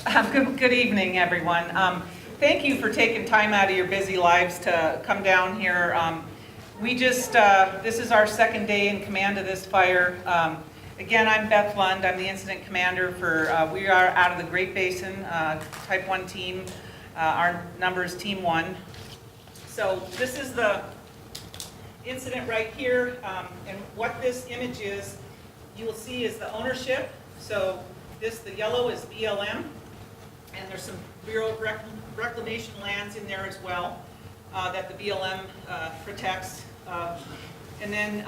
Good evening, everyone. Thank you for taking time out of your busy lives to come down here. This is our second day in command of this fire. Again, I'm Beth Lund. I'm the incident commander for, we are out of the Great Basin Type 1 team. Our number is Team 1. So this is the incident right here. And what this image is, you will see is the ownership. So the yellow is BLM. And there's some Bureau of Reclamation lands in there as well that the BLM protects. And then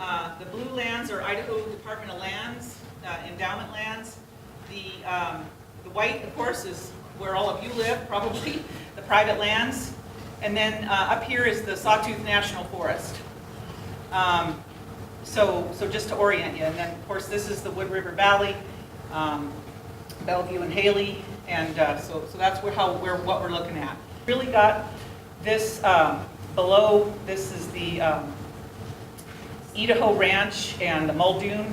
the blue lands are Idaho Department of Lands, endowment lands. The white, of course, is where all of you live, probably, the private lands. And then up here is the Sawtooth National Forest. So just to orient you. And then, of course, this is the Wood River Valley, Bellevue and Haley. And so that's what we're looking at. Really got this below. This is the Idaho Ranch and the Muldoon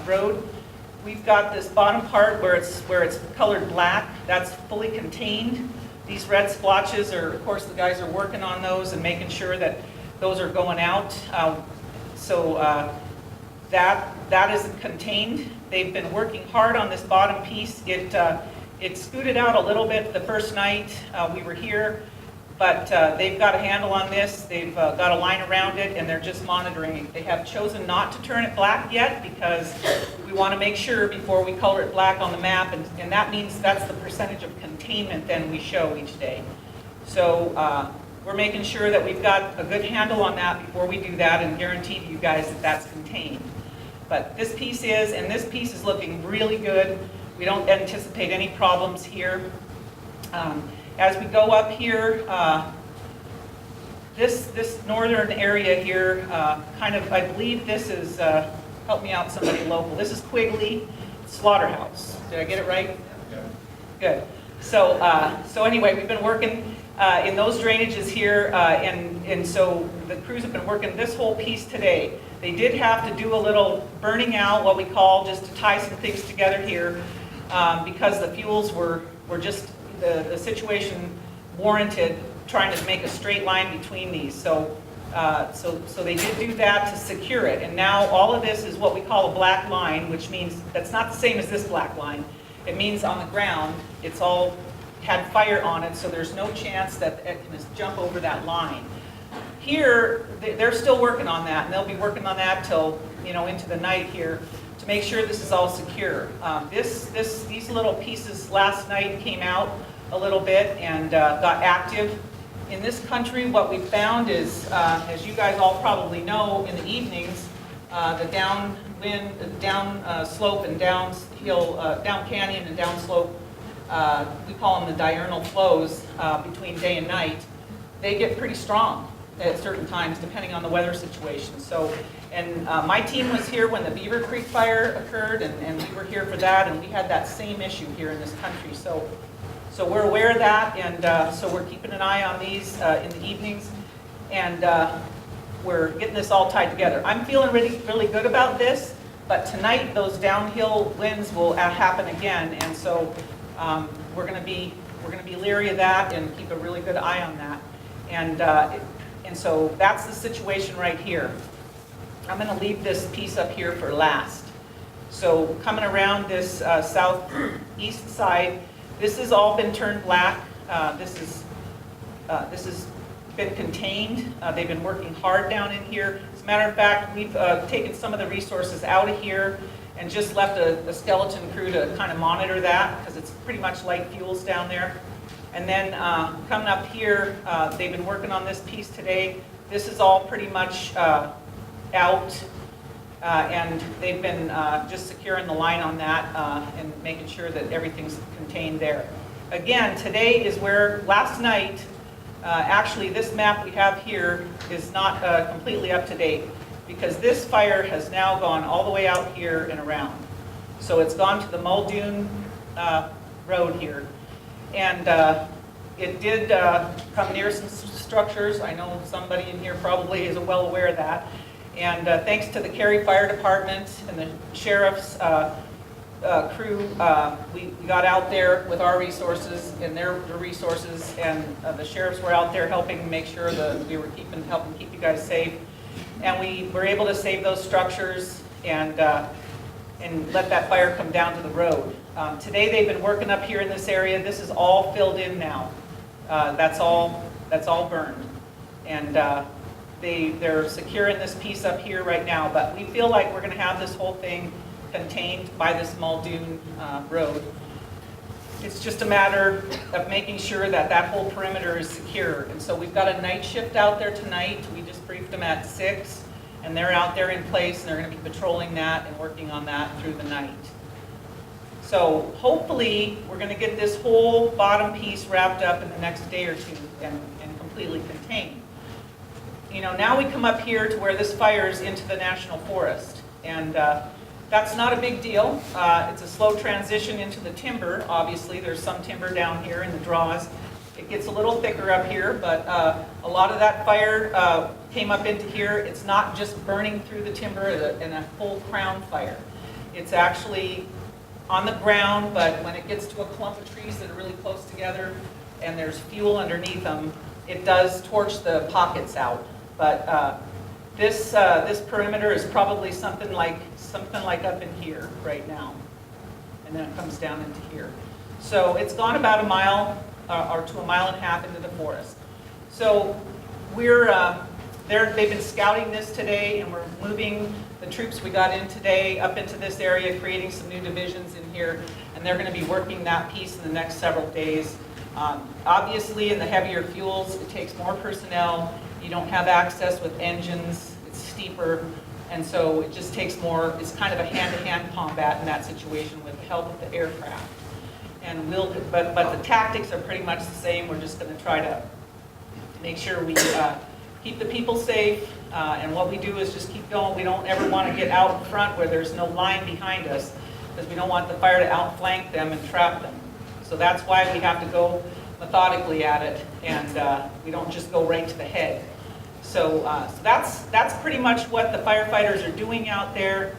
Road. We've got this bottom part where it's colored black. That's fully contained. These red splotches are, of course, the guys are working on those and making sure that those are going out. That is contained. They've been working hard on this bottom piece. It scooted out a little bit the first night we were here, but they've got a handle on this. They've got a line around it, and they're just monitoring it. They have chosen not to turn it black yet because we want to make sure before we color it black on the map, and that means that's the percentage of containment then we show each day. So we're making sure that we've got a good handle on that before we do that and guarantee to you guys that that's contained. But this piece is, and this piece is looking really good. We don't anticipate any problems here. As we go up here, this northern area here, I believe this is, help me out somebody local, this is Quigley Slaughterhouse. Did I get it right? Yeah. Good. So anyway, we've been working in those drainages here, and so the crews have been working this whole piece today. They did have to do a little burning out, what we call, just to tie some things together here, because the fuels were just, the situation warranted trying to make a straight line between these. So they did do that to secure it. And now all of this is what we call a black line, which means that's not the same as this black line. It means on the ground, it's all had fire on it, so there's no chance that it can just jump over that line. Here, they're still working on that, and they'll be working on that till, into the night here to make sure this is all secure. These little pieces last night came out a little bit and got active. In this country, what we found is, as you guys all probably know, in the evenings, the downwind, down slope and downhill, down canyon and down slope, we call them the diurnal flows between day and night, they get pretty strong at certain times, depending on the weather situation. And my team was here when the Beaver Creek fire occurred, and we were here for that, and we had that same issue here in this country. So we're aware of that, and so we're keeping an eye on these in the evenings, and we're getting this all tied together. I'm feeling really, really good about this, but tonight those downhill winds will happen again, and so we're going to be leery of that and keep a really good eye on that. And so that's the situation right here. I'm going to leave this piece up here for last. So coming around this southeast side, this has all been turned black. This has been contained. They've been working hard down in here. As a matter of fact, we've taken some of the resources out of here and just left a skeleton crew to kind of monitor that because it's pretty much light fuels down there. And then coming up here, they've been working on this piece today. This is all pretty much out, and they've been just securing the line on that and making sure that everything's contained there. Again, today is where last night, actually this map we have here is not completely up to date because this fire has now gone all the way out here and around. So it's gone to the Muldoon Road here. And it did come near some structures. I know somebody in here probably is well aware of that. And thanks to the Carey Fire Department and the sheriffs, crew, we got out there with our resources and their resources, and the sheriffs were out there helping make sure that we were helping keep you guys safe. And we were able to save those structures and let that fire come down to the road. Today they've been working up here in this area. This is all filled in now. That's all burned. And they're securing this piece up here right now, but we feel like we're going to have this whole thing contained by this Muldoon road. It's just a matter of making sure that that whole perimeter is secure. And so we've got a night shift out there tonight. We just briefed them at 6, and they're out there in place, and they're going to be patrolling that and working on that through the night. So hopefully we're going to get this whole bottom piece wrapped up in the next day or two and completely contained. You know, now we come up here to where this fires into the National Forest, and that's not a big deal. It's a slow transition into the timber. Obviously, there's some timber down here in the draws. It gets a little thicker up here, but a lot of that fire came up into here. It's not just burning through the timber in a full crown fire. It's actually on the ground, but when it gets to a clump of trees that are really close together and there's fuel underneath them, it does torch the pockets out. But this perimeter is probably something like up in here right now, and then it comes down into here. So it's gone about a mile or to a mile and a half into the forest. So they've been scouting this today, and we're moving the troops we got in today up into this area, creating some new divisions in here, and they're going to be working that piece in the next several days. Obviously, in the heavier fuels, it takes more personnel. You don't have access with engines. It's steeper. And so it just takes more. It's kind of a hand-to-hand combat in that situation with the help of the aircraft. And but the tactics are pretty much the same. We're just going to try to make sure we keep the people safe. And what we do is just keep going. We don't ever want to get out in front where there's no line behind us, because we don't want the fire to outflank them and trap them. So that's why we have to go methodically at it, and we don't just go right to the head. So that's pretty much what the firefighters are doing out there.